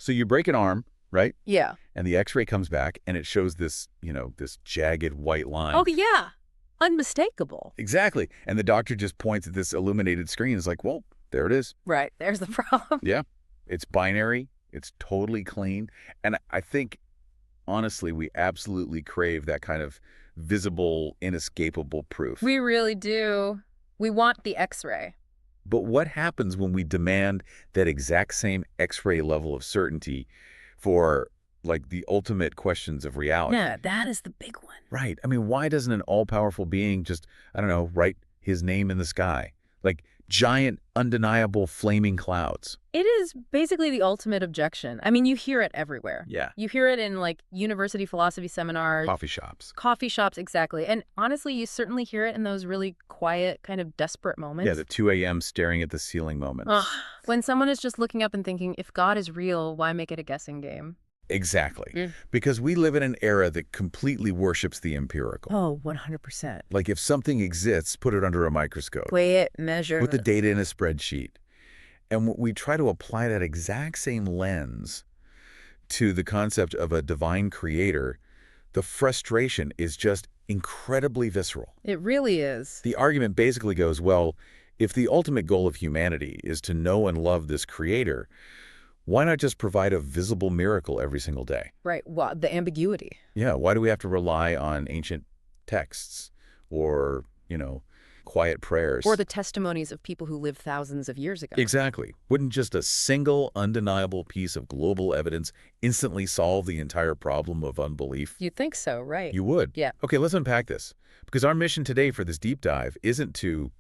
So you break an arm, right? Yeah. And the X-ray comes back, and it shows this, this jagged white line. Oh, yeah. Unmistakable. Exactly. And the doctor just points at this illuminated screen. And is like, well, there it is. Right. There's the problem. Yeah. It's binary. It's totally clean. And I think, honestly, we absolutely crave that kind of visible, inescapable proof. We really do. We want the X-ray. But what happens when we demand that exact same X-ray level of certainty for, like, the ultimate questions of reality? Yeah, that is the big one. Right. I mean, why doesn't an all-powerful being just, I don't know, write his name in the sky? Like giant, undeniable, flaming clouds. It is basically the ultimate objection. I mean, you hear it everywhere. Yeah. You hear it in, like, university philosophy seminars. Coffee shops. Coffee shops, exactly. And honestly, you certainly hear it in those really quiet, kind of desperate moments. Yeah, the 2 a.m. staring at the ceiling moments. Ugh. When someone is just looking up and thinking, if God is real, why make it a guessing game? Exactly. Because we live in an era that completely worships the empirical. Oh, 100%. Like if something exists, put it under a microscope. Weigh it, measure Put the data in a spreadsheet. And we try to apply that exact same lens to the concept of a divine creator. The frustration is just incredibly visceral. It really is. The argument basically goes, well, if the ultimate goal of humanity is to know and love this creator, why not just provide a visible miracle every single day? Right. Well, the ambiguity. Yeah. Why do we have to rely on ancient texts or, quiet prayers? Or the testimonies of people who lived thousands of years ago. Exactly. Wouldn't just a single undeniable piece of global evidence instantly solve the entire problem of unbelief? You'd think so, right? You would. Yeah. Okay, let's unpack this. Because our mission today for this deep dive isn't to,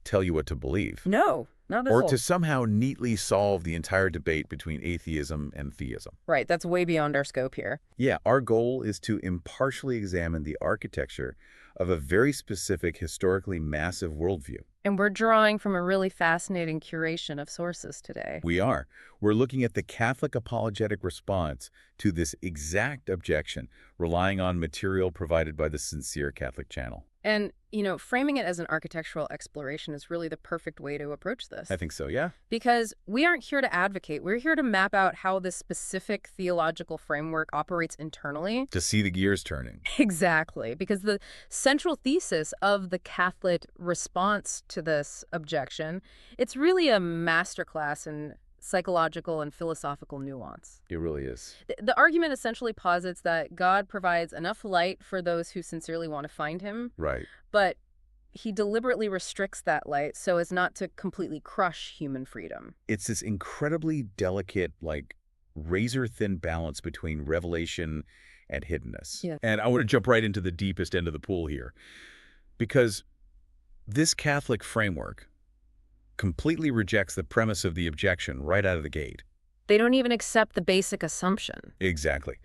tell you what to believe. No, not at Or all. to somehow neatly solve the entire debate between atheism and theism. Right, that's way beyond our scope here. Yeah, our goal is to impartially examine the architecture of a very specific, historically massive worldview. And we're drawing from a really fascinating curation of sources today. We are. We're looking at the Catholic apologetic response to this exact objection, relying on material provided by the Sincere Catholic Channel. And, framing it as an architectural exploration is really the perfect way to approach this. I think so, yeah. Because we aren't here to advocate. We're here to map out how this specific theological framework operates internally. To see the gears turning. Exactly. Because the central thesis of the Catholic response to this objection, it's really a masterclass in psychological and philosophical nuance. It really is. The argument essentially posits that God provides enough light for those who sincerely want to find him. Right. But he deliberately restricts that light so as not to completely crush human freedom. It's this incredibly delicate, razor-thin balance between revelation and hiddenness. Yeah. And I want to jump right into the deepest end of the pool here. Because this Catholic framework completely rejects the premise of the objection right out of the gate. They don't even accept the basic assumption. Exactly.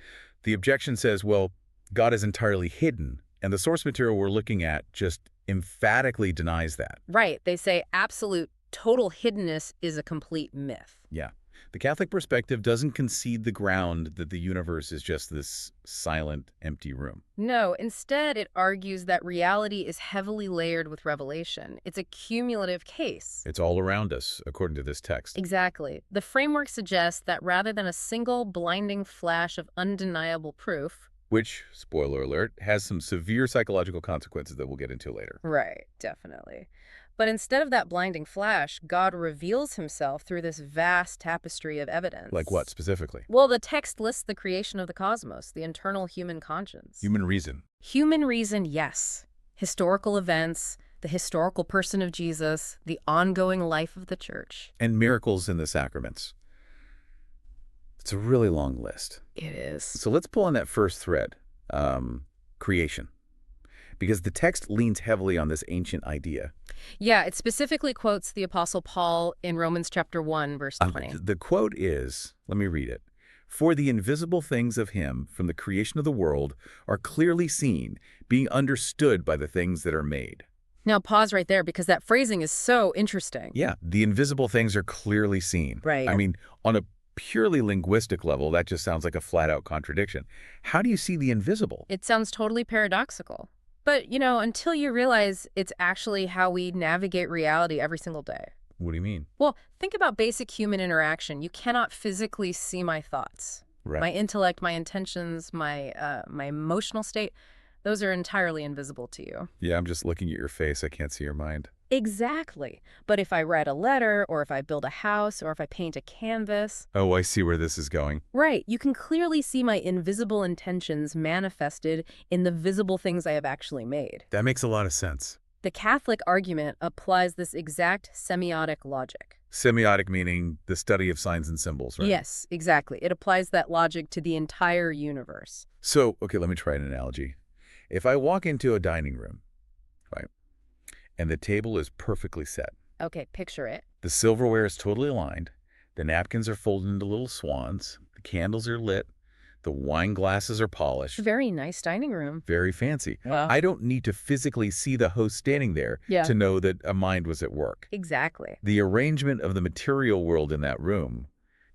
The objection says, well, God is entirely hidden, and the source material we're looking at just emphatically denies that. Right. They say absolute, total hiddenness is a complete myth. Yeah. The Catholic perspective doesn't concede the ground that the universe is just this silent, empty room. No, instead it argues that reality is heavily layered with revelation. It's a cumulative case. It's all around us, according to this text. Exactly. The framework suggests that rather than a single blinding flash of undeniable proof, which, spoiler alert, has some severe psychological consequences that we'll get into later. Right, definitely. But instead of that blinding flash, God reveals himself through this vast tapestry of evidence. Like what, specifically? Well, the text lists the creation of the cosmos, the internal human conscience. Human reason. Human reason, yes. Historical events, the historical person of Jesus, the ongoing life of the church. And miracles in the sacraments. It's a really long list. It is. So let's pull on that first thread, creation. Because the text leans heavily on this ancient idea. Yeah, it specifically quotes the Apostle Paul in Romans chapter 1, verse 20. The quote is, let me read it. For the invisible things of him from the creation of the world are clearly seen, being understood by the things that are made. Now pause right there because that phrasing is so interesting. Yeah, the invisible things are clearly seen. Right. I mean, on a purely linguistic level, that just sounds like a flat-out contradiction. How do you see the invisible? It sounds totally paradoxical. But, until you realize it's actually how we navigate reality every single day. What do you mean? Well, think about basic human interaction. You cannot physically see my thoughts. Right. My intellect, my intentions, my emotional state, those are entirely invisible to you. Yeah, I'm just looking at your face. I can't see your mind. Exactly. But if I write a letter, or if I build a house, or if I paint a canvas, Oh, I see where this is going. right, you can clearly see my invisible intentions manifested in the visible things I have actually made. That makes a lot of sense. The Catholic argument applies this exact semiotic logic. Semiotic meaning the study of signs and symbols, right? Yes, exactly. It applies that logic to the entire universe. So, okay, let me try an analogy. If I walk into a dining room, right, and the table is perfectly set, Okay, picture it. the silverware is totally aligned, the napkins are folded into little swans, the candles are lit, the wine glasses are polished, Very nice dining room. very fancy. Wow. I don't need to physically see the host standing there Yeah. to know that a mind was at work. Exactly. The arrangement of the material world in that room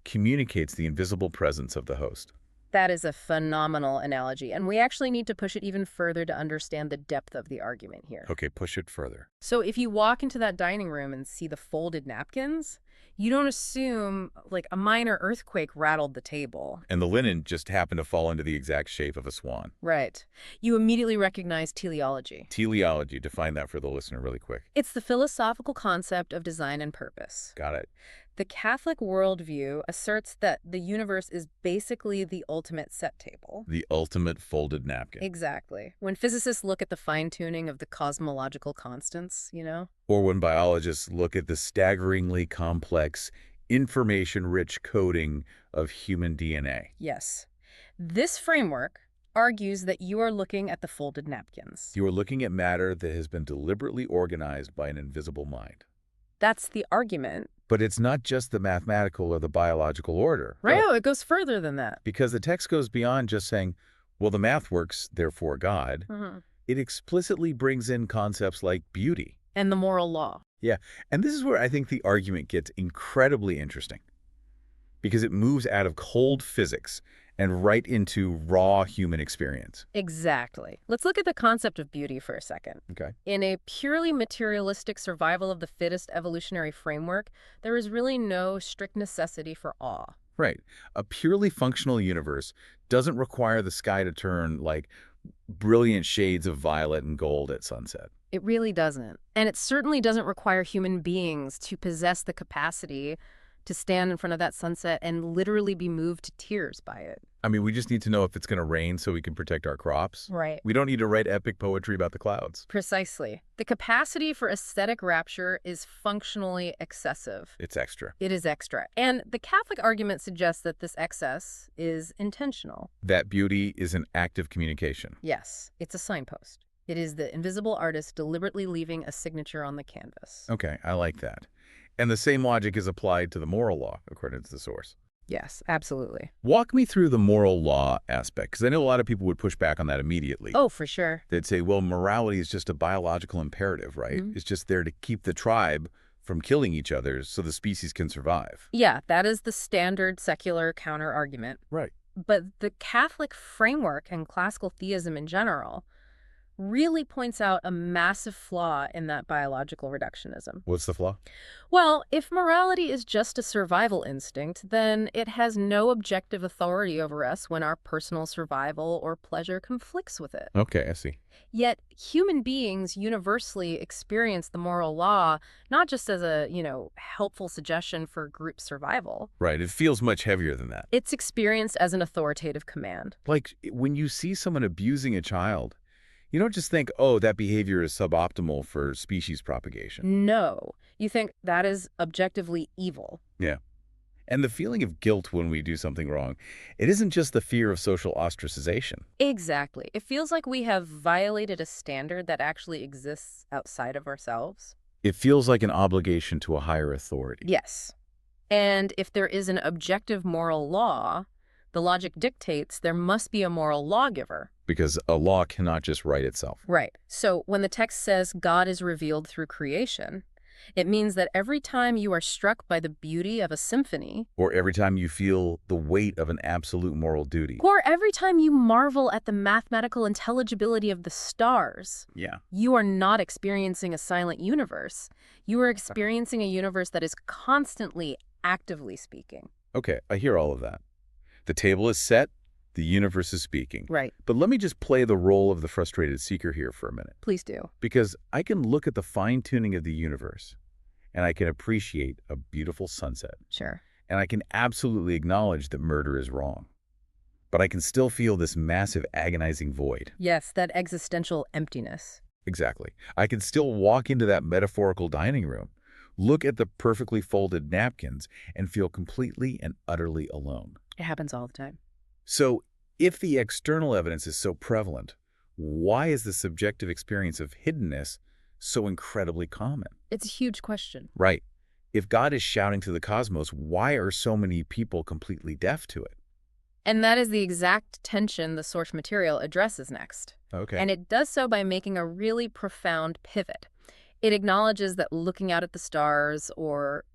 communicates the invisible presence of the host. That is a phenomenal analogy, and we actually need to push it even further to understand the depth of the argument here. Okay, push it further. So if you walk into that dining room and see the folded napkins, you don't assume like a minor earthquake rattled the table. And the linen just happened to fall into the exact shape of a swan. Right. You immediately recognize teleology. Teleology, define that for the listener really quick. It's the philosophical concept of design and purpose. Got it. The Catholic worldview asserts that the universe is basically the ultimate set table. The ultimate folded napkin. Exactly. When physicists look at the fine-tuning of the cosmological constants, you know? Or when biologists look at the staggeringly complex, information-rich coding of human DNA. Yes. This framework argues that you are looking at the folded napkins. You are looking at matter that has been deliberately organized by an invisible mind. That's the argument. But it's not just the mathematical or the biological order. Right? Oh, it goes further than that. Because the text goes beyond just saying, well, the math works, therefore God. It explicitly brings in concepts like beauty. And the moral law. Yeah, and this is where I think the argument gets incredibly interesting. Because it moves out of cold physics and right into raw human experience. Exactly. Let's look at the concept of beauty for a second. Okay. In a purely materialistic survival of the fittest evolutionary framework, there is really no strict necessity for awe. Right. A purely functional universe doesn't require the sky to turn like brilliant shades of violet and gold at sunset. It really doesn't. And it certainly doesn't require human beings to possess the capacity to stand in front of that sunset and literally be moved to tears by it. I mean, we just need to know if it's going to rain so we can protect our crops. Right. We don't need to write epic poetry about the clouds. Precisely. The capacity for aesthetic rapture is functionally excessive. It's extra. It is extra. And the Catholic argument suggests that this excess is intentional. That beauty is an act of communication. Yes, it's a signpost. It is the invisible artist deliberately leaving a signature on the canvas. Okay, I like that. And the same logic is applied to the moral law, according to the source. Yes, absolutely. Walk me through the moral law aspect, because I know a lot of people would push back on that immediately. Oh, for sure. They'd say, well, morality is just a biological imperative, right? It's just there to keep the tribe from killing each other so the species can survive. Yeah, that is the standard secular counter-argument. Right. But the Catholic framework and classical theism in general really points out a massive flaw in that biological reductionism. What's the flaw? Well, if morality is just a survival instinct, then it has no objective authority over us when our personal survival or pleasure conflicts with it. Okay, I see. Yet human beings universally experience the moral law not just as a, helpful suggestion for group survival. Right, it feels much heavier than that. It's experienced as an authoritative command. Like, when you see someone abusing a child, you don't just think, oh, that behavior is suboptimal for species propagation. No. You think that is objectively evil. Yeah. And the feeling of guilt when we do something wrong, it isn't just the fear of social ostracization. Exactly. It feels like we have violated a standard that actually exists outside of ourselves. It feels like an obligation to a higher authority. Yes. And if there is an objective moral law, the logic dictates there must be a moral lawgiver. Because a law cannot just write itself. Right. So when the text says God is revealed through creation, It means that every time you are struck by the beauty of a symphony, Or every time you feel the weight of an absolute moral duty. or every time you marvel at the mathematical intelligibility of the stars, Yeah. you are not experiencing a silent universe. You are experiencing a universe that is constantly, actively speaking. Okay, I hear all of that. The table is set, the universe is speaking. Right. But let me just play the role of the frustrated seeker here for a minute. Please do. Because I can look at the fine-tuning of the universe, and I can appreciate a beautiful sunset. Sure. And I can absolutely acknowledge that murder is wrong. But I can still feel this massive agonizing void. Yes, that existential emptiness. Exactly. I can still walk into that metaphorical dining room, look at the perfectly folded napkins, and feel completely and utterly alone. It happens all the time. So, if the external evidence is so prevalent, why is the subjective experience of hiddenness so incredibly common? It's a huge question. Right. If God is shouting to the cosmos, why are so many people completely deaf to it? And that is the exact tension the source material addresses next. Okay. And it does so by making a really profound pivot. It acknowledges that looking out at the stars or,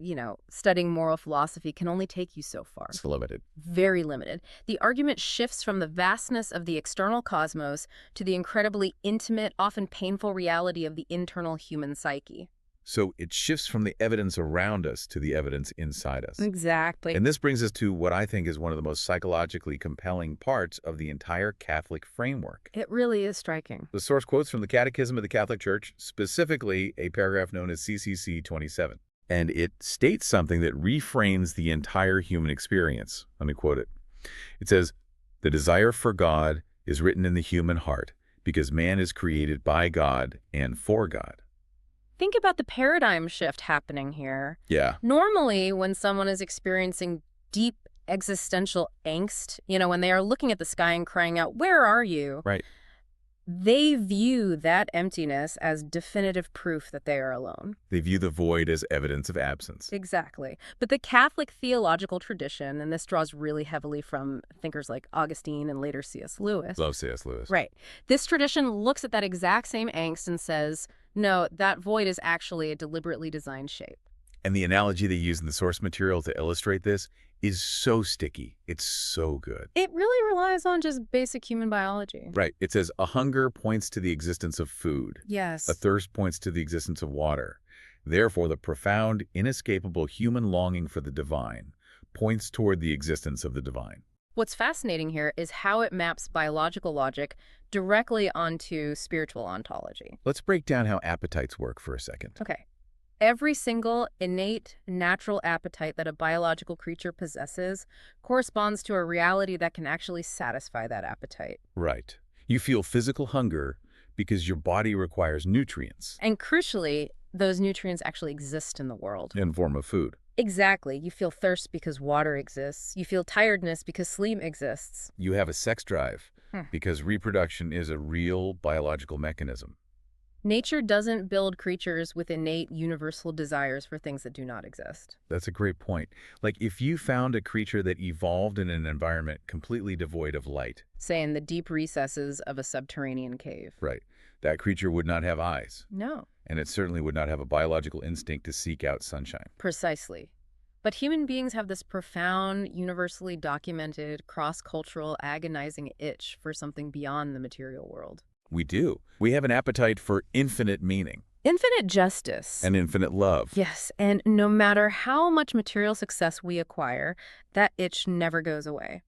studying moral philosophy can only take you so far. It's limited. Very limited. The argument shifts from the vastness of the external cosmos to the incredibly intimate, often painful reality of the internal human psyche. So it shifts from the evidence around us to the evidence inside us. Exactly. And this brings us to what I think is one of the most psychologically compelling parts of the entire Catholic framework. It really is striking. The source quotes from the Catechism of the Catholic Church, specifically a paragraph known as CCC 27. And it states something that reframes the entire human experience. Let me quote it. It says, "The desire for God is written in the human heart because man is created by God and for God." Think about the paradigm shift happening here. Yeah. Normally, when someone is experiencing deep existential angst, when they are looking at the sky and crying out, "Where are you?" Right. They view that emptiness as definitive proof that they are alone. They view the void as evidence of absence. Exactly. But the Catholic theological tradition, and this draws really heavily from thinkers like Augustine and later C.S. Lewis. Love C.S. Lewis. Right. This tradition looks at that exact same angst and says, no, that void is actually a deliberately designed shape. And the analogy they use in the source material to illustrate this is so sticky. It's so good. It really relies on just basic human biology. Right. It says a hunger points to the existence of food. Yes. A thirst points to the existence of water. Therefore, the profound, inescapable human longing for the divine points toward the existence of the divine. What's fascinating here is how it maps biological logic directly onto spiritual ontology. Let's break down how appetites work for a second. Okay. Every single innate, natural appetite that a biological creature possesses corresponds to a reality that can actually satisfy that appetite. Right. You feel physical hunger because your body requires nutrients. And crucially, those nutrients actually exist in the world. In form of food. Exactly. You feel thirst because water exists. You feel tiredness because sleep exists. You have a sex drive because reproduction is a real biological mechanism. Nature doesn't build creatures with innate universal desires for things that do not exist. That's a great point. Like if you found a creature that evolved in an environment completely devoid of light. Say in the deep recesses of a subterranean cave. Right. That creature would not have eyes. No. And it certainly would not have a biological instinct to seek out sunshine. Precisely. But human beings have this profound, universally documented, cross-cultural, agonizing itch for something beyond the material world. We do. We have an appetite for infinite meaning. Infinite justice. And infinite love. Yes, and no matter how much material success we acquire, that itch never goes away.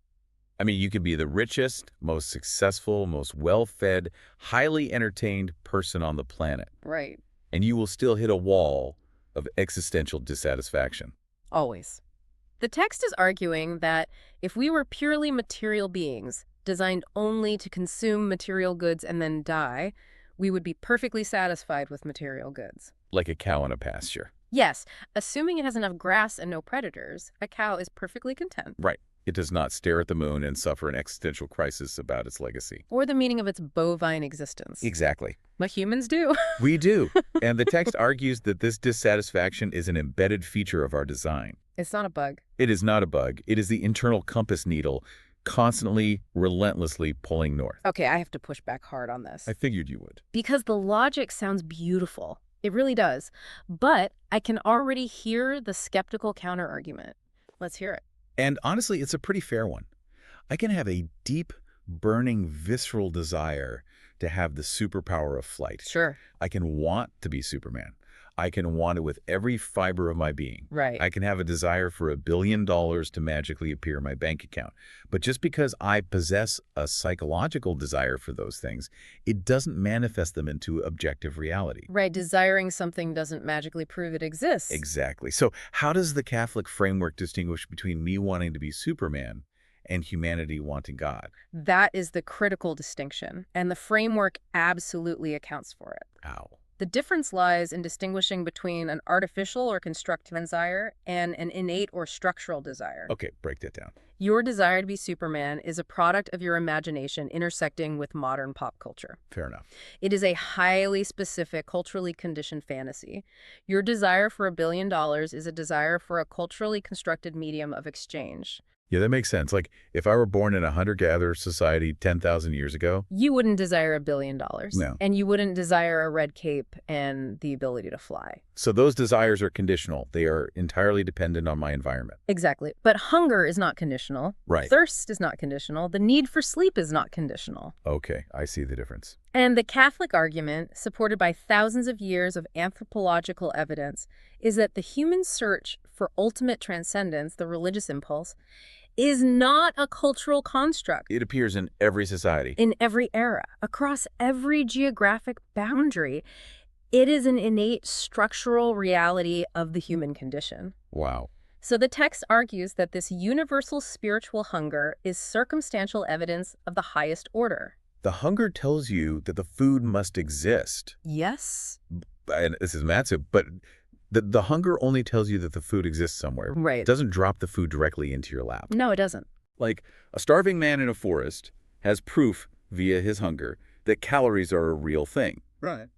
I mean, you could be the richest, most successful, most well-fed, highly entertained person on the planet. Right. And you will still hit a wall of existential dissatisfaction. Always. The text is arguing that if we were purely material beings, designed only to consume material goods and then die, we would be perfectly satisfied with material goods. Like a cow in a pasture. Yes, assuming it has enough grass and no predators, a cow is perfectly content. Right. It does not stare at the moon and suffer an existential crisis about its legacy. Or the meaning of its bovine existence. Exactly. But humans do. We do. And the text argues that this dissatisfaction is an embedded feature of our design. It's not a bug. It is not a bug. It is the internal compass needle constantly, relentlessly pulling north. Okay, I have to push back hard on this. I figured you would. Because the logic sounds beautiful. It really does. But I can already hear the skeptical counterargument. Let's hear it. And honestly, it's a pretty fair one. I can have a deep, burning, visceral desire to have the superpower of flight. Sure. I can want to be Superman. I can want it with every fiber of my being. Right. I can have a desire for $1 billion to magically appear in my bank account. But just because I possess a psychological desire for those things, it doesn't manifest them into objective reality. Right. Desiring something doesn't magically prove it exists. Exactly. So how does the Catholic framework distinguish between me wanting to be Superman and humanity wanting God? That is the critical distinction, and the framework absolutely accounts for it. Ow. The difference lies in distinguishing between an artificial or constructive desire and an innate or structural desire. Okay, break that down. Your desire to be Superman is a product of your imagination intersecting with modern pop culture. Fair enough. It is a highly specific, culturally conditioned fantasy. Your desire for $1 billion is a desire for a culturally constructed medium of exchange. Yeah, that makes sense. Like, if I were born in a hunter-gatherer society 10,000 years ago. You wouldn't desire $1 billion. No. And you wouldn't desire a red cape and the ability to fly. So those desires are conditional. They are entirely dependent on my environment. Exactly. But hunger is not conditional. Right. Thirst is not conditional. The need for sleep is not conditional. Okay, I see the difference. And the Catholic argument, supported by thousands of years of anthropological evidence, is that the human search for ultimate transcendence, the religious impulse, is not a cultural construct. It appears in every society. In every era, across every geographic boundary. It is an innate structural reality of the human condition. Wow. So the text argues that this universal spiritual hunger is circumstantial evidence of the highest order. The hunger tells you that the food must exist. Yes. And this is massive, but the hunger only tells you that the food exists somewhere. Right. It doesn't drop the food directly into your lap. No, it doesn't. Like, a starving man in a forest has proof via his hunger that calories are a real thing. Right.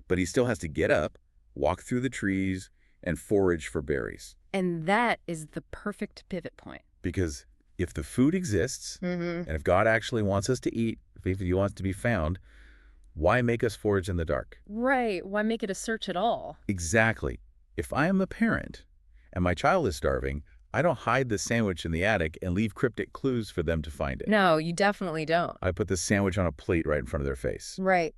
But he still has to get up, walk through the trees, and forage for berries. And that is the perfect pivot point. Because if the food exists, and if God actually wants us to eat, if he wants to be found, why make us forage in the dark? Right. Why make it a search at all? Exactly. If I am a parent and my child is starving, I don't hide the sandwich in the attic and leave cryptic clues for them to find it. No, you definitely don't. I put the sandwich on a plate right in front of their face. Right.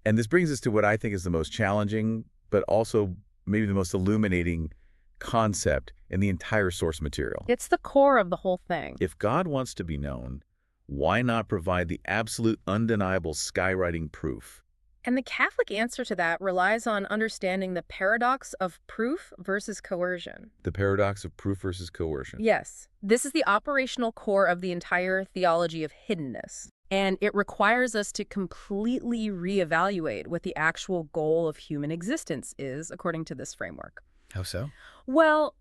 And this brings us to what I think is the most challenging, but also maybe the most illuminating concept in the entire source material. It's the core of the whole thing. If God wants to be known, why not provide the absolute undeniable skywriting proof? And the Catholic answer to that relies on understanding the paradox of proof versus coercion. The paradox of proof versus coercion. Yes, this is the operational core of the entire theology of hiddenness. And it requires us to completely reevaluate what the actual goal of human existence is, according to this framework. How so? Well,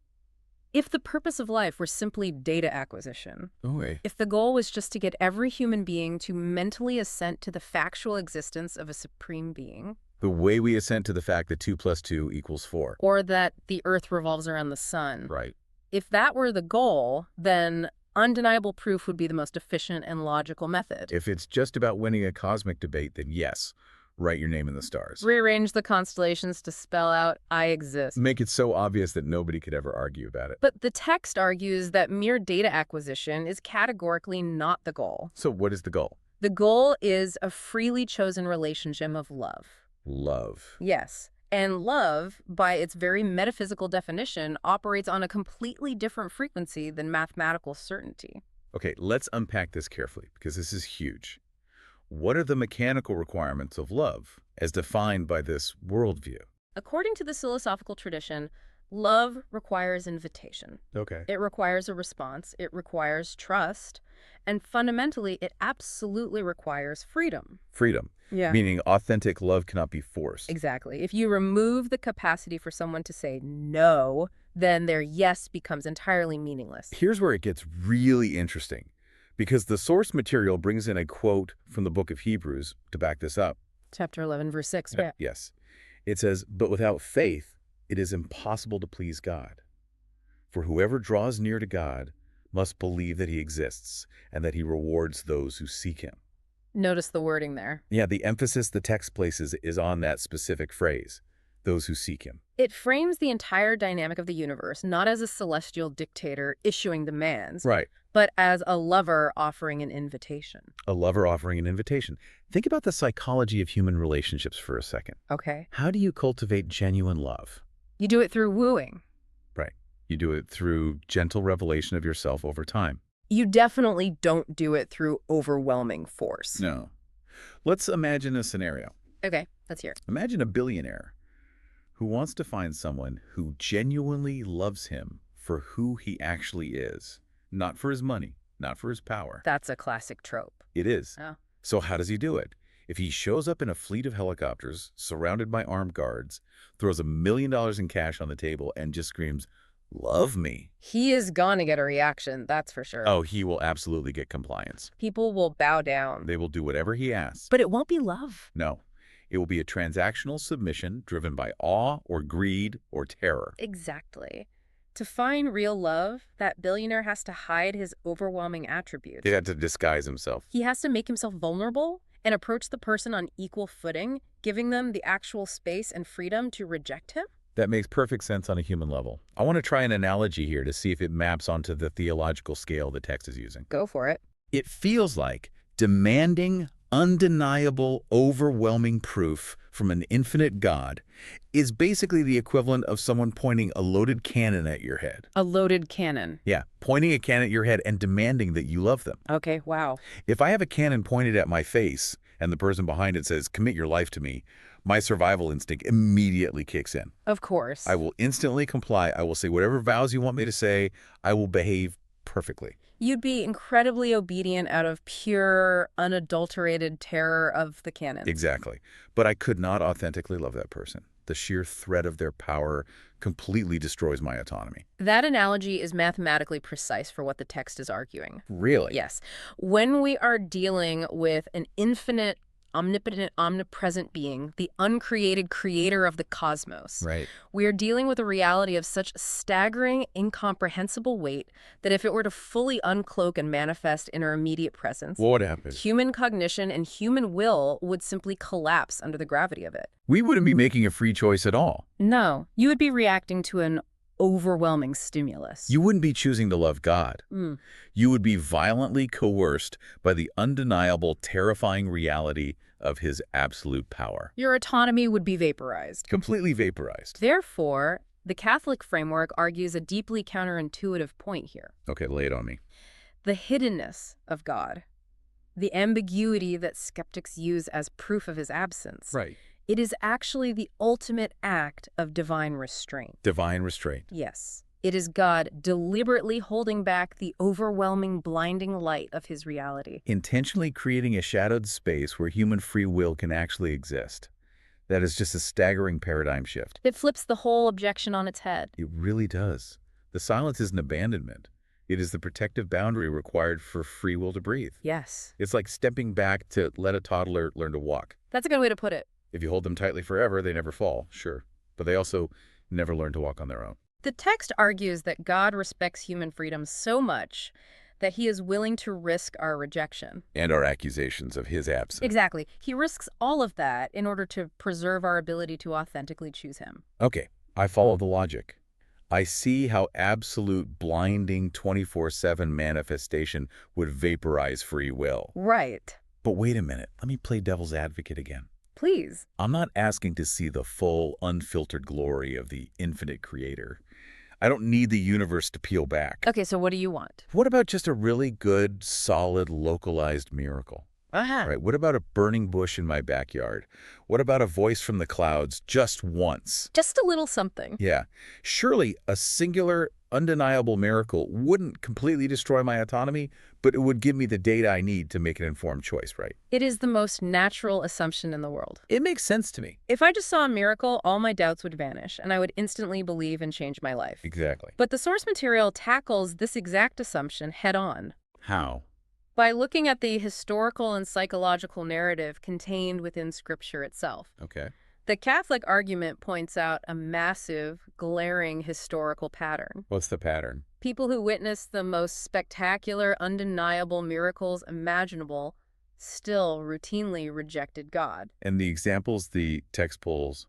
if the purpose of life were simply data acquisition, if the goal was just to get every human being to mentally assent to the factual existence of a supreme being, The way we assent to the fact that 2 + 2 = 4. or that the Earth revolves around the sun, Right. if that were the goal, then undeniable proof would be the most efficient and logical method. If it's just about winning a cosmic debate, then yes, write your name in the stars. Rearrange the constellations to spell out, I exist. Make it so obvious that nobody could ever argue about it. But the text argues that mere data acquisition is categorically not the goal. So what is the goal? The goal is a freely chosen relationship of love. Love. Yes. And love, by its very metaphysical definition, operates on a completely different frequency than mathematical certainty. Okay, let's unpack this carefully because this is huge. What are the mechanical requirements of love as defined by this worldview? According to the philosophical tradition, love requires invitation. Okay. It requires a response. It requires trust. And fundamentally, it absolutely requires freedom. Freedom. Yeah. Meaning authentic love cannot be forced. Exactly. If you remove the capacity for someone to say no, then their yes becomes entirely meaningless. Here's where it gets really interesting, because the source material brings in a quote from the book of Hebrews to back this up. Chapter 11, verse 6. Yeah. Yes. It says, "But without faith, it is impossible to please God. For whoever draws near to God must believe that he exists and that he rewards those who seek him." Notice the wording there. Yeah, the emphasis the text places is on that specific phrase, those who seek him. It frames the entire dynamic of the universe not as a celestial dictator issuing demands, Right. but as a lover offering an invitation. A lover offering an invitation. Think about the psychology of human relationships for a second. Okay. How do you cultivate genuine love? You do it through wooing. Right. You do it through gentle revelation of yourself over time. You definitely don't do it through overwhelming force. No. Let's imagine a scenario. Okay, let's hear it. Imagine a billionaire who wants to find someone who genuinely loves him for who he actually is. Not for his money, not for his power. That's a classic trope. It is. Oh. So how does he do it? If he shows up in a fleet of helicopters, surrounded by armed guards, throws $1 million in cash on the table, and just screams, "Love me," He is gonna get a reaction, that's for sure. oh, he will absolutely get compliance. People will bow down. They will do whatever he asks. But it won't be love. No, it will be a transactional submission driven by awe or greed or terror. Exactly. To find real love, that billionaire has to hide his overwhelming attributes. He had to disguise himself. He has to make himself vulnerable and approach the person on equal footing, giving them the actual space and freedom to reject him. That makes perfect sense on a human level. I want to try an analogy here to see if it maps onto the theological scale the text is using. Go for it. It feels like demanding undeniable, overwhelming proof from an infinite God is basically the equivalent of someone pointing a loaded cannon at your head. A loaded cannon. Yeah, pointing a cannon at your head and demanding that you love them. Okay, wow. If I have a cannon pointed at my face and the person behind it says, "Commit your life to me," my survival instinct immediately kicks in. Of course. I will instantly comply. I will say whatever vows you want me to say. I will behave perfectly. You'd be incredibly obedient out of pure, unadulterated terror of the cannon. Exactly. But I could not authentically love that person. The sheer threat of their power completely destroys my autonomy. That analogy is mathematically precise for what the text is arguing. Really? Yes. When we are dealing with an infinite, omnipotent, omnipresent being, the uncreated creator of the cosmos, Right. we are dealing with a reality of such staggering, incomprehensible weight that if it were to fully uncloak and manifest in our immediate presence, What happened? human cognition and human will would simply collapse under the gravity of it. We wouldn't be making a free choice at all. No, you would be reacting to an overwhelming stimulus. You wouldn't be choosing to love God. Mm. You would be violently coerced by the undeniable, terrifying reality of his absolute power. Your autonomy would be vaporized. Completely vaporized. Therefore, the Catholic framework argues a deeply counterintuitive point here. Okay, lay it on me. The hiddenness of God, the ambiguity that skeptics use as proof of his absence. Right. It is actually the ultimate act of divine restraint. Divine restraint. Yes. It is God deliberately holding back the overwhelming, blinding light of his reality. Intentionally creating a shadowed space where human free will can actually exist. That is just a staggering paradigm shift. It flips the whole objection on its head. It really does. The silence isn't abandonment. It is the protective boundary required for free will to breathe. Yes. It's like stepping back to let a toddler learn to walk. That's a good way to put it. If you hold them tightly forever, they never fall, sure. But they also never learn to walk on their own. The text argues that God respects human freedom so much that he is willing to risk our rejection. And our accusations of his absence. Exactly. He risks all of that in order to preserve our ability to authentically choose him. Okay, I follow the logic. I see how absolute blinding 24/7 manifestation would vaporize free will. Right. But wait a minute, let me play devil's advocate again. Please. I'm not asking to see the full, unfiltered glory of the infinite creator. I don't need the universe to peel back. Okay, so what do you want? What about just a really good, solid, localized miracle? Right? What about a burning bush in my backyard? What about a voice from the clouds just once? Just a little something. Yeah. Surely a singular, undeniable miracle wouldn't completely destroy my autonomy, but it would give me the data I need to make an informed choice, right? It is the most natural assumption in the world. It makes sense to me. If I just saw a miracle, all my doubts would vanish, and I would instantly believe and change my life. Exactly. But the source material tackles this exact assumption head-on. How? By looking at the historical and psychological narrative contained within Scripture itself. Okay. The Catholic argument points out a massive, glaring historical pattern. What's the pattern? People who witnessed the most spectacular, undeniable miracles imaginable still routinely rejected God. And the examples the text pulls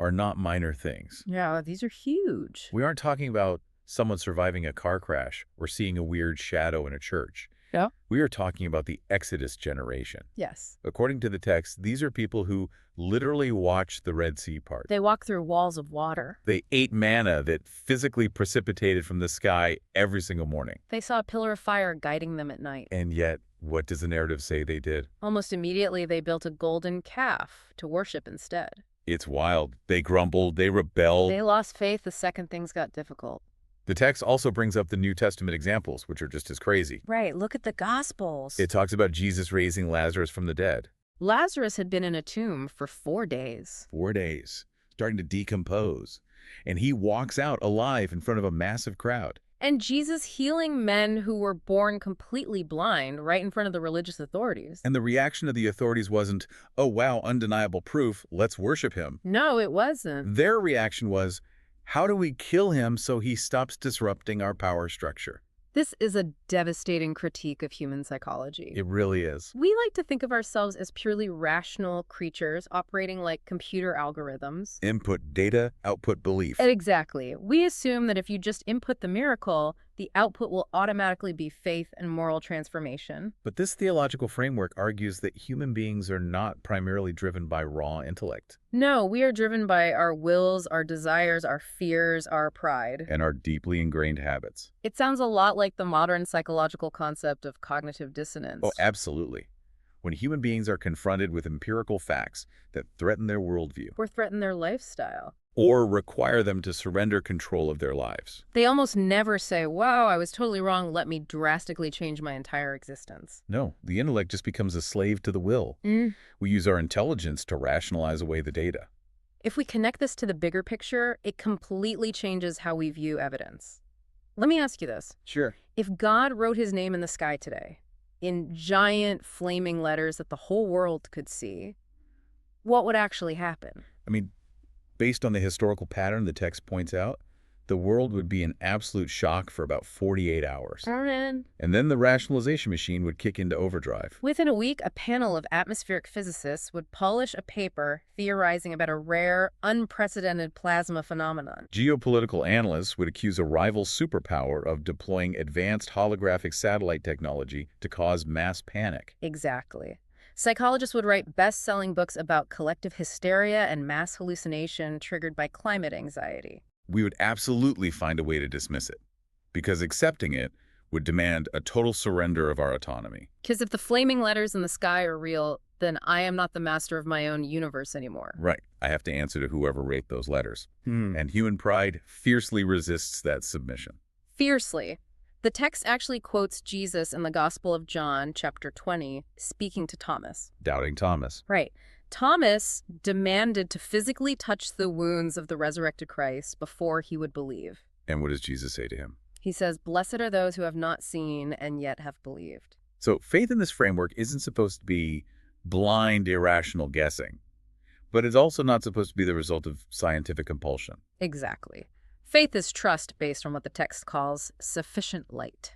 are not minor things. Yeah, these are huge. We aren't talking about someone surviving a car crash or seeing a weird shadow in a church. Yeah. We are talking about the Exodus generation. Yes. According to the text, these are people who literally watched the Red Sea part. They walk through walls of water. They ate manna that physically precipitated from the sky every single morning. They saw a pillar of fire guiding them at night. And yet, what does the narrative say they did? Almost immediately, they built a golden calf to worship instead. It's wild. They grumbled, they rebelled. They lost faith the second things got difficult. The text also brings up the New Testament examples, which are just as crazy. Right, look at the Gospels. It talks about Jesus raising Lazarus from the dead. Lazarus had been in a tomb for 4 days. 4 days, starting to decompose. And he walks out alive in front of a massive crowd. And Jesus healing men who were born completely blind right in front of the religious authorities. And the reaction of the authorities wasn't, oh wow, undeniable proof, let's worship him. No, it wasn't. Their reaction was, how do we kill him so he stops disrupting our power structure? This is a devastating critique of human psychology. It really is. We like to think of ourselves as purely rational creatures operating like computer algorithms. Input data, output belief. Exactly. We assume that if you just input the miracle, the output will automatically be faith and moral transformation. But this theological framework argues that human beings are not primarily driven by raw intellect. No, we are driven by our wills, our desires, our fears, our pride. And our deeply ingrained habits. It sounds a lot like the modern psychological concept of cognitive dissonance. Oh, absolutely. When human beings are confronted with empirical facts that threaten their worldview, or threaten their lifestyle, or require them to surrender control of their lives, they almost never say, wow, I was totally wrong, let me drastically change my entire existence. no, the intellect just becomes a slave to the will. We use our intelligence to rationalize away the data. If we connect this to the bigger picture, it completely changes how we view evidence. Let me ask you this. Sure. If God wrote his name in the sky today, in giant flaming letters that the whole world could see, what would actually happen? I mean, based on the historical pattern the text points out, the world would be in absolute shock for about 48 hours. And And then the rationalization machine would kick into overdrive. within a week, a panel of atmospheric physicists would polish a paper theorizing about a rare, unprecedented plasma phenomenon. Geopolitical analysts would accuse a rival superpower of deploying advanced holographic satellite technology to cause mass panic. Exactly. Psychologists would write best-selling books about collective hysteria and mass hallucination triggered by climate anxiety. We would absolutely find a way to dismiss it, because accepting it would demand a total surrender of our autonomy. Because if the flaming letters in the sky are real, then I am not the master of my own universe anymore. Right. I have to answer to whoever wrote those letters. And human pride fiercely resists that submission. Fiercely. The text actually quotes Jesus in the Gospel of John, chapter 20, speaking to Thomas. Doubting Thomas. Right. Thomas demanded to physically touch the wounds of the resurrected Christ before he would believe. And what does Jesus say to him? He says, "Blessed are those who have not seen and yet have believed." So faith in this framework isn't supposed to be blind, irrational guessing, but it's also not supposed to be the result of scientific compulsion. Exactly. Faith is trust based on what the text calls sufficient light.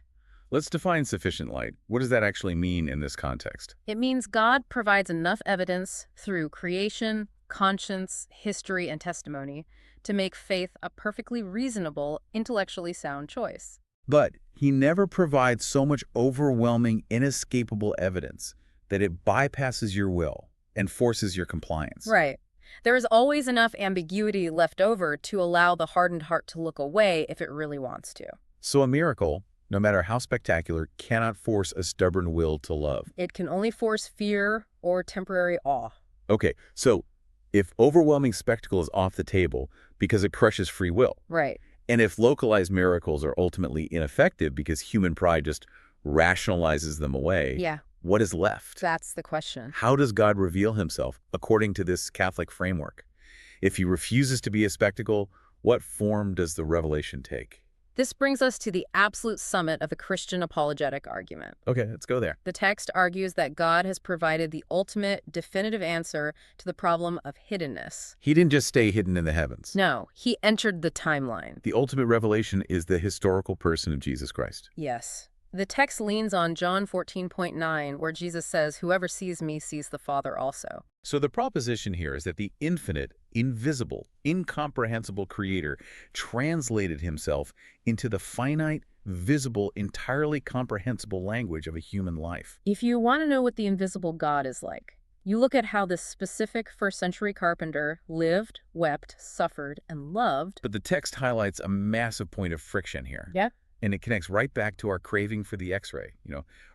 Let's define sufficient light. What does that actually mean in this context? It means God provides enough evidence through creation, conscience, history, and testimony to make faith a perfectly reasonable, intellectually sound choice. But he never provides so much overwhelming, inescapable evidence that it bypasses your will and forces your compliance. Right. There is always enough ambiguity left over to allow the hardened heart to look away if it really wants to. So a miracle, no matter how spectacular, cannot force a stubborn will to love. It can only force fear or temporary awe. Okay, so if overwhelming spectacle is off the table because it crushes free will, Right. and if localized miracles are ultimately ineffective because human pride just rationalizes them away, Yeah, what is left? that's the question. How does God reveal himself according to this Catholic framework? If he refuses to be a spectacle, what form does the revelation take? This brings us to the absolute summit of the Christian apologetic argument. Okay, let's go there. The text argues that God has provided the ultimate, definitive answer to the problem of hiddenness. He didn't just stay hidden in the heavens. No, he entered the timeline. The ultimate revelation is the historical person of Jesus Christ. Yes. The text leans on John 14:9, where Jesus says, "Whoever sees me sees the Father also." So the proposition here is that the infinite, invisible, incomprehensible creator translated himself into the finite, visible, entirely comprehensible language of a human life. If you want to know what the invisible God is like, you look at how this specific first-century carpenter lived, wept, suffered, and loved. But the text highlights a massive point of friction here. Yeah. And it connects right back to our craving for the X-ray,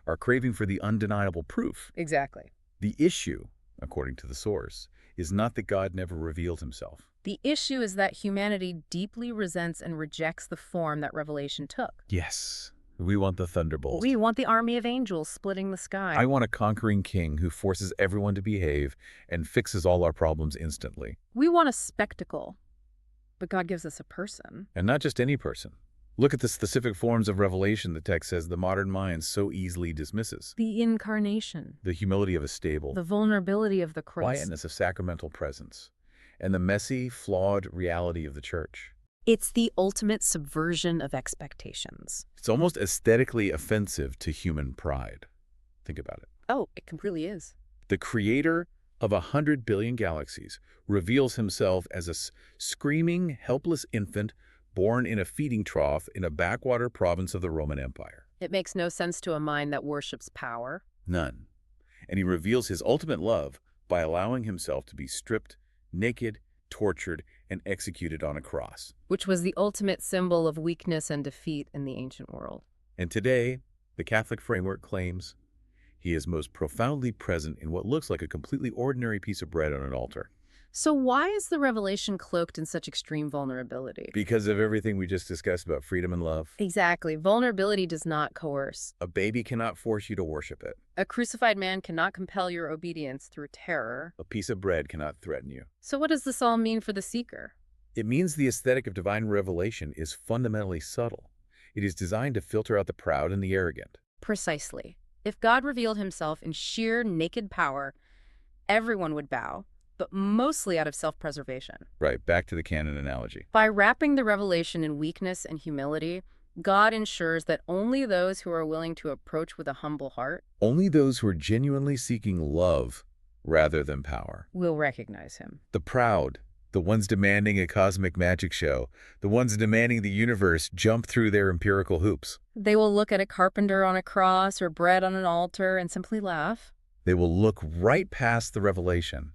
our craving for the undeniable proof. Exactly. The issue, according to the source, is not that God never revealed himself. The issue is that humanity deeply resents and rejects the form that revelation took. Yes, we want the thunderbolts. We want the army of angels splitting the sky. I want a conquering king who forces everyone to behave and fixes all our problems instantly. We want a spectacle, but God gives us a person. And not just any person. Look at the specific forms of revelation the text says the modern mind so easily dismisses. The incarnation. The humility of a stable, The vulnerability of the cross. quietness of sacramental presence, and the messy, flawed reality of the church. It's the ultimate subversion of expectations. It's almost aesthetically offensive to human pride. Think about it. Oh, it completely is. The creator of 100 billion galaxies reveals himself as a screaming, helpless infant born in a feeding trough in a backwater province of the Roman Empire. It makes no sense to a mind that worships power. None. And he reveals his ultimate love by allowing himself to be stripped, naked, tortured, and executed on a cross. Which was the ultimate symbol of weakness and defeat in the ancient world. And today, the Catholic framework claims he is most profoundly present in what looks like a completely ordinary piece of bread on an altar. So why is the revelation cloaked in such extreme vulnerability? Because of everything we just discussed about freedom and love. Exactly. Vulnerability does not coerce. A baby cannot force you to worship it. A crucified man cannot compel your obedience through terror. A piece of bread cannot threaten you. So what does this all mean for the seeker? It means the aesthetic of divine revelation is fundamentally subtle. It is designed to filter out the proud and the arrogant. Precisely. If God revealed himself in sheer naked power, everyone would bow, but mostly out of self-preservation. Right, back to the canon analogy. By wrapping the revelation in weakness and humility, God ensures that only those who are willing to approach with a humble heart Only those who are genuinely seeking love rather than power. will recognize him. The proud, the ones demanding a cosmic magic show, the ones demanding the universe jump through their empirical hoops. They will look at a carpenter on a cross or bread on an altar and simply laugh. They will look right past the revelation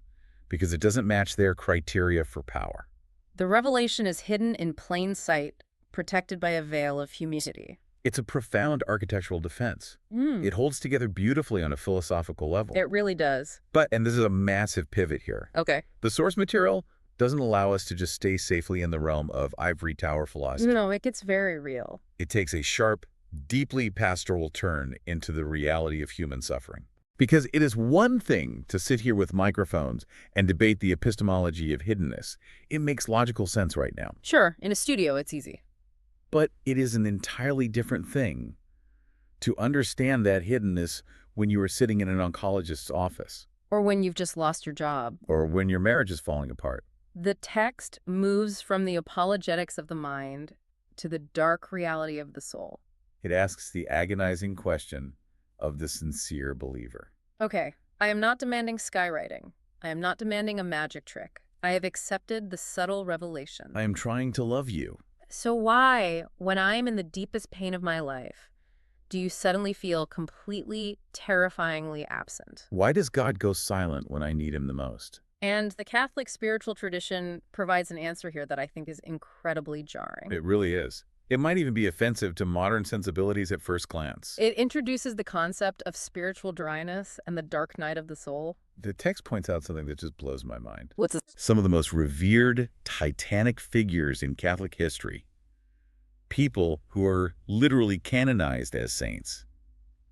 because it doesn't match their criteria for power. The revelation is hidden in plain sight, protected by a veil of humility. It's a profound architectural defense. It holds together beautifully on a philosophical level. It really does. And this is a massive pivot here. Okay. The source material doesn't allow us to just stay safely in the realm of ivory tower philosophy. No, it gets very real. It takes a sharp, deeply pastoral turn into the reality of human suffering. Because it is one thing to sit here with microphones and debate the epistemology of hiddenness. It makes logical sense right now. Sure, in a studio, it's easy. But it is an entirely different thing to understand that hiddenness when you are sitting in an oncologist's office. Or when you've just lost your job. Or when your marriage is falling apart. The text moves from the apologetics of the mind to the dark reality of the soul. It asks the agonizing question of the sincere believer. Okay, I am not demanding skywriting. I am not demanding a magic trick. I have accepted the subtle revelation. I am trying to love you. So why, when I am in the deepest pain of my life, do you suddenly feel completely, terrifyingly absent? Why does God go silent when I need him the most? And the Catholic spiritual tradition provides an answer here that I think is incredibly jarring. It really is. It might even be offensive to modern sensibilities at first glance. It introduces the concept of spiritual dryness and the dark night of the soul. The text points out something that just blows my mind. What's this? Some of the most revered, titanic figures in Catholic history, people who are literally canonized as saints,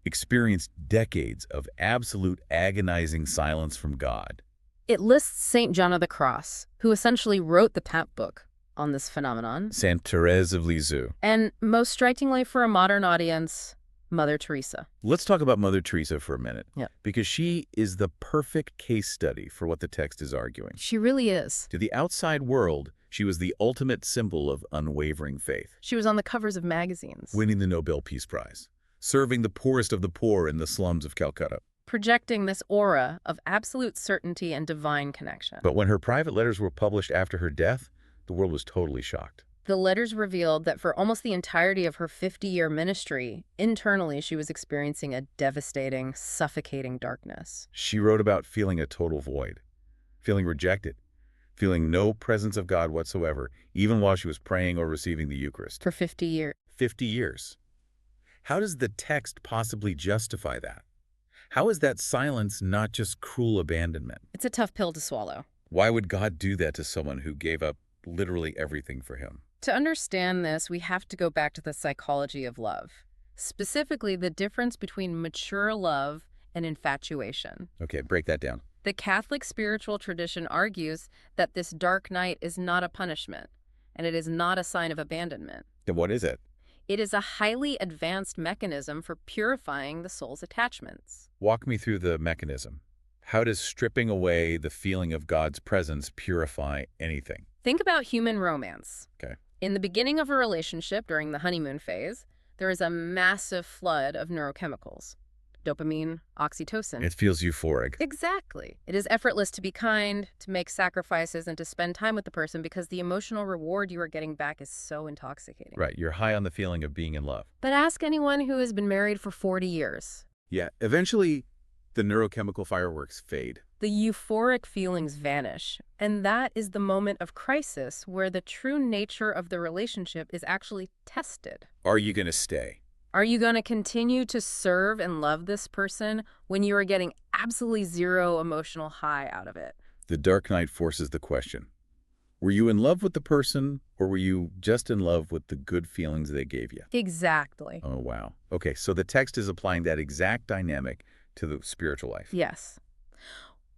experienced decades of absolute agonizing silence from God. It lists St. John of the Cross, who essentially wrote the Pap book on this phenomenon. Saint Therese of Lisieux. And most strikingly for a modern audience, Mother Teresa. Let's talk about Mother Teresa for a minute. Yeah. Because she is the perfect case study for what the text is arguing. She really is. To the outside world, she was the ultimate symbol of unwavering faith, She was on the covers of magazines. winning the Nobel Peace Prize. serving the poorest of the poor in the slums of Calcutta. projecting this aura of absolute certainty and divine connection. But when her private letters were published after her death, the world was totally shocked. The letters revealed that for almost the entirety of her 50-year ministry, internally she was experiencing a devastating, suffocating darkness. She wrote about feeling a total void, feeling rejected, feeling no presence of God whatsoever, even while she was praying or receiving the Eucharist. For 50 years. 50 years. How does the text possibly justify that? How is that silence not just cruel abandonment? It's a tough pill to swallow. Why would God do that to someone who gave up literally everything for him? To understand this, we have to go back to the psychology of love, specifically the difference between mature love and infatuation. Okay, break that down. The Catholic spiritual tradition argues that this dark night is not a punishment, and it is not a sign of abandonment. Then what is it? It is a highly advanced mechanism for purifying the soul's attachments. Walk me through the mechanism. How does stripping away the feeling of God's presence purify anything? Think about human romance. Okay. In the beginning of a relationship during the honeymoon phase, there is a massive flood of neurochemicals. Dopamine, oxytocin. It feels euphoric. Exactly. It is effortless to be kind, to make sacrifices, and to spend time with the person because the emotional reward you are getting back is so intoxicating. Right, you're high on the feeling of being in love. But ask anyone who has been married for 40 years. Yeah, eventually the neurochemical fireworks fade. The euphoric feelings vanish, and that is the moment of crisis where the true nature of the relationship is actually tested. Are you going to stay? Are you going to continue to serve and love this person when you are getting absolutely zero emotional high out of it? The Dark Night forces the question. Were you in love with the person, or were you just in love with the good feelings they gave you? Exactly. Oh, wow. Okay, so the text is applying that exact dynamic to the spiritual life. Yes.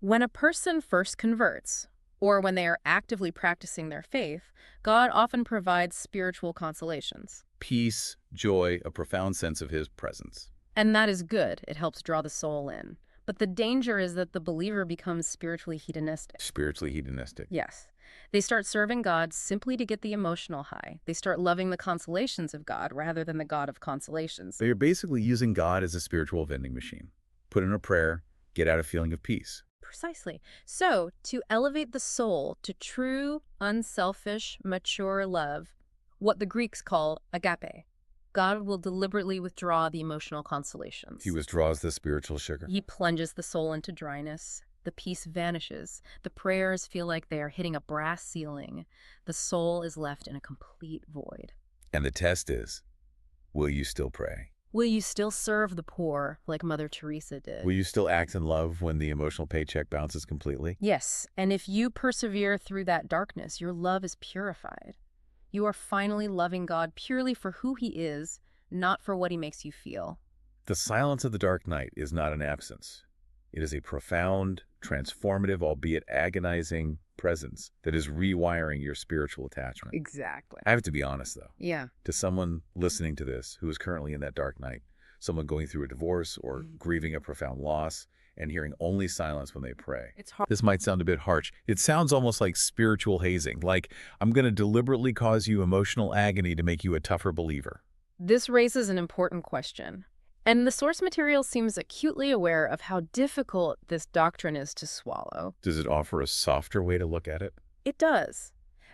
When a person first converts, or when they are actively practicing their faith, God often provides spiritual consolations. Peace, joy, a profound sense of his presence. And that is good. It helps draw the soul in. But the danger is that the believer becomes spiritually hedonistic. Spiritually hedonistic. Yes. They start serving God simply to get the emotional high. They start loving the consolations of God rather than the God of consolations. They're basically using God as a spiritual vending machine. Put in a prayer, get out a feeling of peace. Precisely. So, to elevate the soul to true, unselfish, mature love, what the Greeks call agape, God will deliberately withdraw the emotional consolations. He withdraws the spiritual sugar. He plunges the soul into dryness. The peace vanishes. The prayers feel like they are hitting a brass ceiling. The soul is left in a complete void. And the test is, will you still pray? Will you still serve the poor like Mother Teresa did? Will you still act in love when the emotional paycheck bounces completely? Yes, and if you persevere through that darkness, your love is purified. You are finally loving God purely for who he is, not for what he makes you feel. The silence of the dark night is not an absence. It is a profound, transformative, albeit agonizing presence that is rewiring your spiritual attachment. Exactly. I have to be honest, though. Yeah. To someone listening to this who is currently in that dark night, someone going through a divorce or grieving a profound loss and hearing only silence when they pray. It's hard. This might sound a bit harsh. It sounds almost like spiritual hazing, like I'm going to deliberately cause you emotional agony to make you a tougher believer. This raises an important question. And the source material seems acutely aware of how difficult this doctrine is to swallow. Does it offer a softer way to look at it? It does.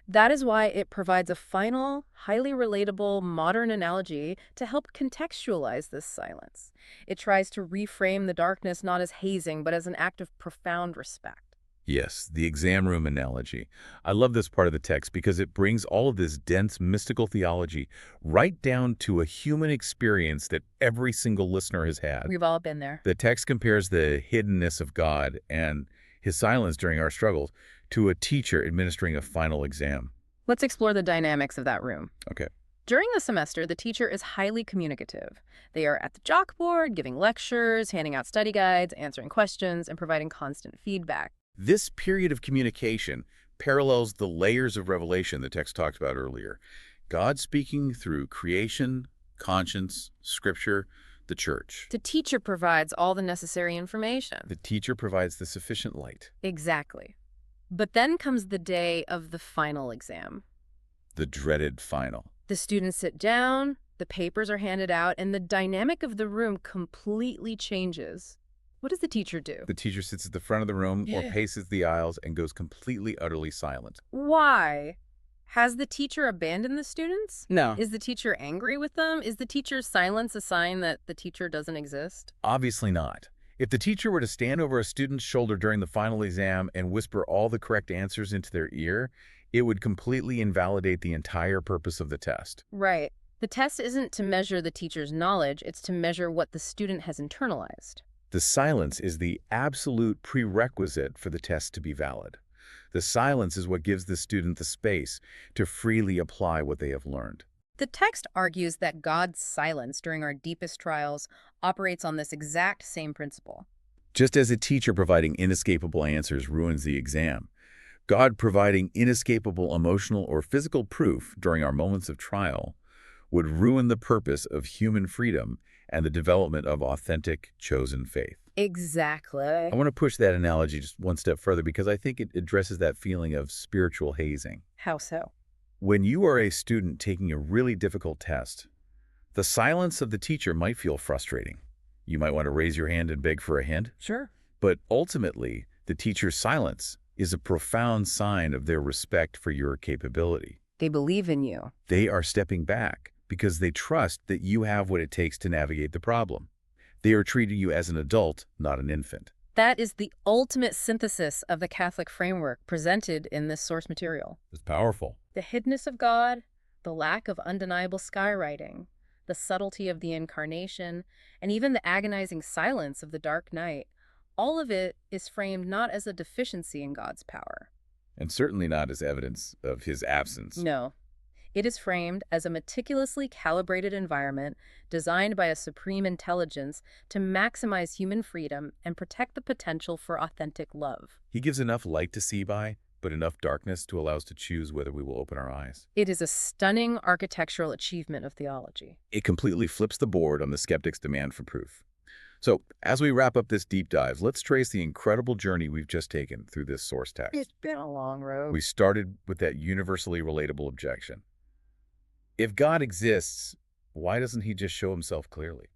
That is why it provides a final, highly relatable, modern analogy to help contextualize this silence. It tries to reframe the darkness not as hazing, but as an act of profound respect. Yes, the exam room analogy. I love this part of the text because it brings all of this dense mystical theology right down to a human experience that every single listener has had. We've all been there. The text compares the hiddenness of God and his silence during our struggles to a teacher administering a final exam. Let's explore the dynamics of that room. Okay. During the semester, the teacher is highly communicative. They are at the chalkboard, giving lectures, handing out study guides, answering questions, and providing constant feedback. This period of communication parallels the layers of revelation the text talked about earlier. God speaking through creation, conscience, scripture, the church. The teacher provides all the necessary information. The teacher provides the sufficient light. Exactly. But then comes the day of the final exam. The dreaded final. The students sit down, the papers are handed out, and the dynamic of the room completely changes. What does the teacher do? The teacher sits at the front of the room or Yeah. paces the aisles and goes completely, utterly silent. Why? Has the teacher abandoned the students? No. Is the teacher angry with them? Is the teacher's silence a sign that the teacher doesn't exist? Obviously not. If the teacher were to stand over a student's shoulder during the final exam and whisper all the correct answers into their ear, it would completely invalidate the entire purpose of the test. Right. The test isn't to measure the teacher's knowledge, it's to measure what the student has internalized. The silence is the absolute prerequisite for the test to be valid. The silence is what gives the student the space to freely apply what they have learned. The text argues that God's silence during our deepest trials operates on this exact same principle. Just as a teacher providing inescapable answers ruins the exam, God providing inescapable emotional or physical proof during our moments of trial would ruin the purpose of human freedom and the development of authentic, chosen faith. Exactly. I want to push that analogy just one step further because I think it addresses that feeling of spiritual hazing. How so? When you are a student taking a really difficult test, the silence of the teacher might feel frustrating. You might want to raise your hand and beg for a hint, Sure. but ultimately, the teacher's silence is a profound sign of their respect for your capability. They believe in you. They are stepping back because they trust that you have what it takes to navigate the problem. They are treating you as an adult, not an infant. That is the ultimate synthesis of the Catholic framework presented in this source material. It's powerful. The hiddenness of God, the lack of undeniable skywriting, the subtlety of the incarnation, and even the agonizing silence of the dark night, all of it is framed not as a deficiency in God's power. And certainly not as evidence of his absence. No. It is framed as a meticulously calibrated environment designed by a supreme intelligence to maximize human freedom and protect the potential for authentic love. He gives enough light to see by, but enough darkness to allow us to choose whether we will open our eyes. It is a stunning architectural achievement of theology. It completely flips the board on the skeptic's demand for proof. So, as we wrap up this deep dive, let's trace the incredible journey we've just taken through this source text. It's been a long road. We started with that universally relatable objection. If God exists, why doesn't he just show himself clearly?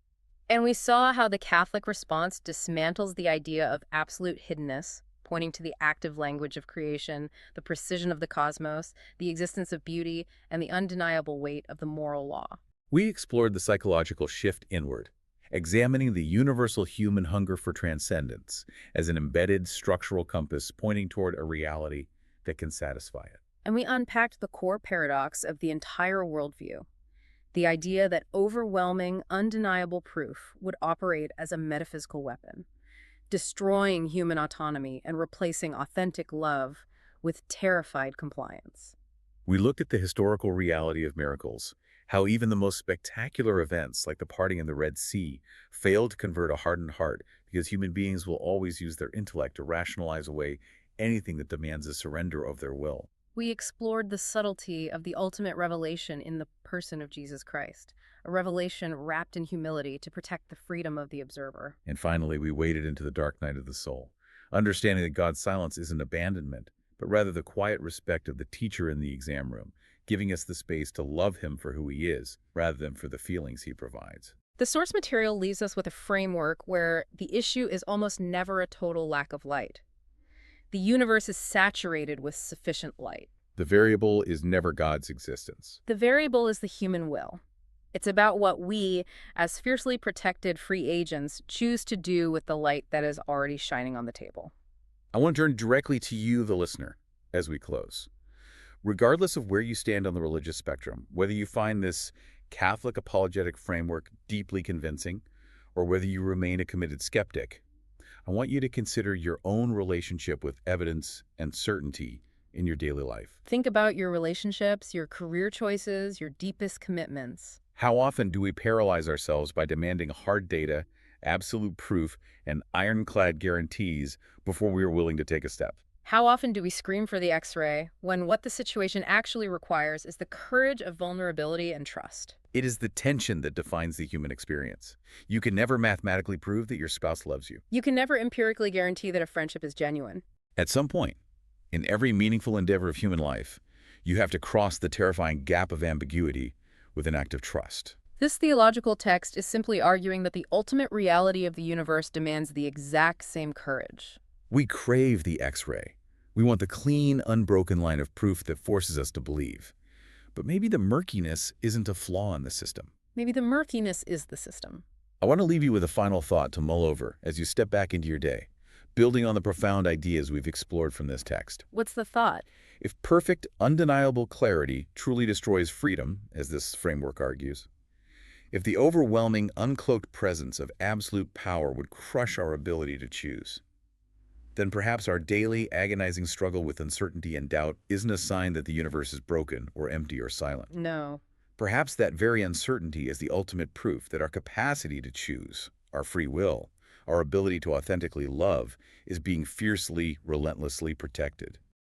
And we saw how the Catholic response dismantles the idea of absolute hiddenness, pointing to the active language of creation, the precision of the cosmos, the existence of beauty, and the undeniable weight of the moral law. We explored the psychological shift inward, examining the universal human hunger for transcendence as an embedded structural compass pointing toward a reality that can satisfy it. And we unpacked the core paradox of the entire worldview, the idea that overwhelming, undeniable proof would operate as a metaphysical weapon, destroying human autonomy and replacing authentic love with terrified compliance. We looked at the historical reality of miracles, how even the most spectacular events like the parting in the Red Sea failed to convert a hardened heart because human beings will always use their intellect to rationalize away anything that demands a surrender of their will. We explored the subtlety of the ultimate revelation in the person of Jesus Christ, a revelation wrapped in humility to protect the freedom of the observer. And finally, we waded into the dark night of the soul, understanding that God's silence isn't abandonment, but rather the quiet respect of the teacher in the exam room, giving us the space to love him for who he is, rather than for the feelings he provides. The source material leaves us with a framework where the issue is almost never a total lack of light. The universe is saturated with sufficient light. The variable is never God's existence. The variable is the human will. It's about what we, as fiercely protected free agents, choose to do with the light that is already shining on the table. I want to turn directly to you, the listener, as we close. Regardless of where you stand on the religious spectrum, whether you find this Catholic apologetic framework deeply convincing, or whether you remain a committed skeptic, I want you to consider your own relationship with evidence and certainty in your daily life. Think about your relationships, your career choices, your deepest commitments. How often do we paralyze ourselves by demanding hard data, absolute proof, and ironclad guarantees before we are willing to take a step? How often do we scream for the X-ray when what the situation actually requires is the courage of vulnerability and trust? It is the tension that defines the human experience. You can never mathematically prove that your spouse loves you. You can never empirically guarantee that a friendship is genuine. At some point, in every meaningful endeavor of human life, you have to cross the terrifying gap of ambiguity with an act of trust. This theological text is simply arguing that the ultimate reality of the universe demands the exact same courage. We crave the X-ray. We want the clean, unbroken line of proof that forces us to believe. But maybe the murkiness isn't a flaw in the system. Maybe the murkiness is the system. I want to leave you with a final thought to mull over as you step back into your day, building on the profound ideas we've explored from this text. What's the thought? If perfect, undeniable clarity truly destroys freedom, as this framework argues, if the overwhelming, uncloaked presence of absolute power would crush our ability to choose, then perhaps our daily, agonizing struggle with uncertainty and doubt isn't a sign that the universe is broken or empty or silent. No. Perhaps that very uncertainty is the ultimate proof that our capacity to choose, our free will, our ability to authentically love, is being fiercely, relentlessly protected.